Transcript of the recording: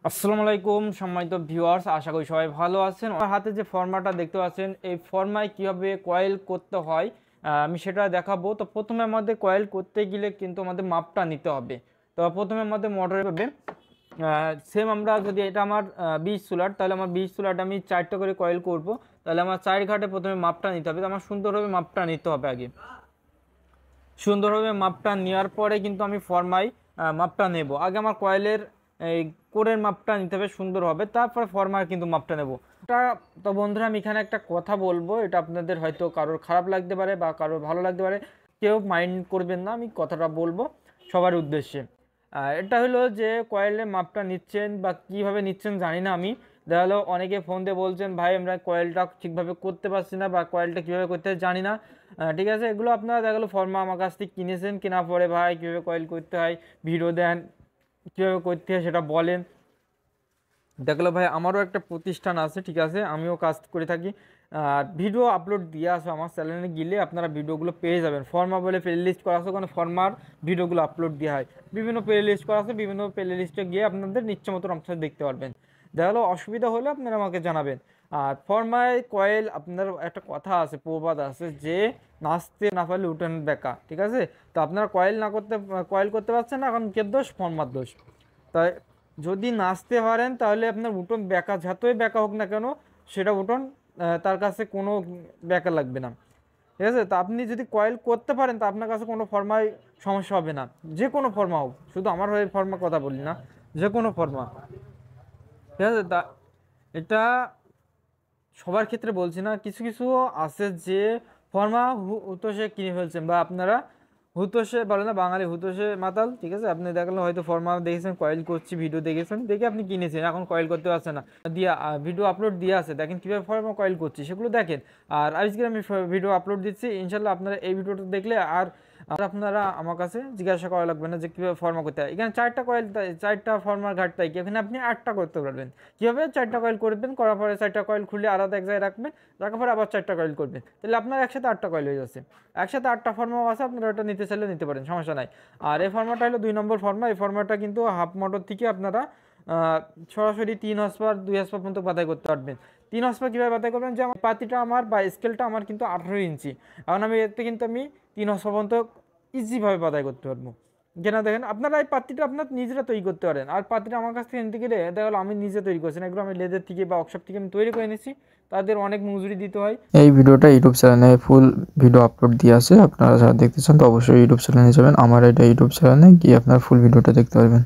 আসসালামু আলাইকুম সম্মানিত ভিউয়ার্স, আশা করি সবাই ভালো আছেন। আমার হাতে যে ফর্মাটা দেখতে পাচ্ছেন, এই ফর্মায় কিভাবে কয়েল করতে হয় আমি সেটা দেখাবো। তো প্রথমে আমাদের কয়েল করতে গেলে কিন্তু আমাদের মাপটা নিতে হবে। তো প্রথমে আমাদের মোটরের হবে সেম, আমরা যদি এটা আমার 20 সোলার, তাহলে আমার 20 সোলারটা আমি 4টা করে কয়েল করব। তাহলে আমার 4 ঘাটে প্রথমে মাপটা নিতে হবে। তো আমার সুন্দরভাবে মাপটা নিতে হবে আগে। সুন্দরভাবে মাপটা নেওয়ার পরে কিন্তু আমি ফর্মায় মাপটা নেব। আগে আমার কয়েলের এই কোরের মাপটা নিতে হবে সুন্দরভাবে, তারপরে ফর্মার কিন্তু মাপটা নেব। তো বন্ধুরা, আমি এখানে একটা কথা বলবো, এটা আপনাদের হয়তো কারোর খারাপ লাগতে পারে বা কারোর ভালো লাগতে পারে, কেউ মাইন্ড করবেন না। আমি কথাটা বলবো সবার উদ্দেশ্যে। এটা হলো যে কয়েলের মাপটা নিচ্ছেন বা কিভাবে নিচ্ছেন জানি না আমি। দেখা হলো অনেকে ফোন দিয়ে বলছেন, ভাই আমরা কয়েলটা ঠিকভাবে করতে পারছি না বা কয়েলটা কীভাবে করতে জানি না। ঠিক আছে, এগুলো আপনারা দেখা গেলো ফর্মা আমার কাছ থেকে কিনেছেন, কেনার পরে ভাই কীভাবে কয়েল করতে হয় ভিডিও দেন, কীভাবে করতে হয় সেটা বলেন। দেখলো ভাই, আমারও একটা প্রতিষ্ঠান আছে, ঠিক আছে, আমিও কাজ করে থাকি। আর ভিডিও আপলোড দিয়ে আসো আমার চ্যানেলে গেলে আপনারা ভিডিওগুলো পেয়ে যাবেন। ফর্মা বলে প্লে লিস্ট করা আছে, ওখানে ফর্মার ভিডিওগুলো আপলোড দেওয়া হয়। বিভিন্ন প্লে লিস্ট করা আছে, বিভিন্ন প্লে লিস্টে গিয়ে আপনাদের ইচ্ছে মতো অংশ দেখতে পারবেন। দেখা গেলো অসুবিধা হলে আপনারা আমাকে জানাবেন। আর ফর্মায় কয়েল, আপনার একটা কথা আছে, প্রবাদ আছে যে নাচতে না পারলে উঠোন বেঁকা, ঠিক আছে। তো আপনারা কয়েল করতে পারছেন না, এখন কে দোষ? ফর্মার দোষ। তাই যদি নাচতে পারেন তাহলে আপনার উঠোন বেঁকা, যতই বেঁকা হোক না কেন সেটা উঠোন তার কাছে কোনো বেঁকা লাগবে না, ঠিক আছে। তো আপনি যদি কয়েল করতে পারেন তো আপনার কাছে কোনো ফর্মায় সমস্যা হবে না। যে কোনো ফর্মা হোক, শুধু আমার হয়ে ফর্মার কথা বলি না, যে কোনো ফর্মা, ঠিক আছে। তা এটা সবার ক্ষেত্রে বলছি না, কিছু কিছু আছে যে ফর্মা হুতোষে কিনে ফেলছেন, বা আপনারা হুতোষে বলে না, বাঙালি হুতোষে মাতাল, ঠিক আছে। আপনি দেখলেন হয়তো ফর্মা দেখেছেন, কয়েল করছি ভিডিও দেখেছেন, দেখে আপনি কিনেছেন, এখন কয়েল করতে পারছেন না, দিয়া ভিডিও আপলোড দিয়ে আছে, দেখেন কীভাবে ফর্মা কয়েল করছি সেগুলো দেখেন। আর আজকে আমি ভিডিও আপলোড দিচ্ছি, ইনশাল্লাহ আপনারা এই ভিডিওটা দেখলে আর আপনারা আমার কাছে জিজ্ঞাসা করা লাগবে না যে কীভাবে ফর্মা করতে হয়। এখানে 4টা কয়েল, 4টা ফর্মার ঘাট তাই কি, এখানে আপনি 8টা করতে পারবেন। কীভাবে? 4টা কয়েল করবেন, করার পরে 4টা কয়েল খুলে আলাদা এক জায়গায় রাখবেন, রাখার পরে আবার 4টা কয়েল করবেন, তাহলে আপনার একসাথে 8টা কয়েল হয়ে যাচ্ছে। একসাথে 8টা ফর্মাও আছে, আপনারা ওটা নিতে চাইলে নিতে পারেন, সমস্যা নাই। আর এই ফর্মাটা হলো 2 নম্বর ফর্মা। এই ফর্মাটা কিন্তু হাফ মোটর থেকে আপনারা সরাসরি 3 হর্স পাওয়ার 2 হর্স পাওয়ার পর্যন্ত বাধাই করতে পারবেন। 3 হর্স পাওয়ার কীভাবে বাধাই করবেন? যে আমার পাতিটা আমার বা স্কেলটা আমার কিন্তু 18 ইঞ্চি, এখন আমি এতে কিন্তু আমি 3 হর্স পাওয়ার পর্যন্ত ইজিভাবে বাধাই করতে পারবো। কেন দেখেন, আপনারা এই পাত্তিটা আপনার নিজেরা তৈরি করতে পারেন। আর পাত্তিটা আমার কাছ থেকে নিতে গেলে দেখা গেলো আমি নিজে তৈরি করছি না, এগুলো আমি লেদের থেকে বা ওয়ার্কশপ থেকে আমি তৈরি করে নিচ্ছি, তাদের অনেক মজুরি দিতে হয়। এই ভিডিওটা ইউটিউব চ্যানেলে ফুল ভিডিও আপলোড দিয়ে আছে, আপনারা যারা দেখতে চান তো অবশ্যই ইউটিউব চ্যানেলে যাবেন। আমার এটা ইউটিউব চ্যানেলে গিয়ে আপনারা ফুল ভিডিওটা দেখতে পারবেন।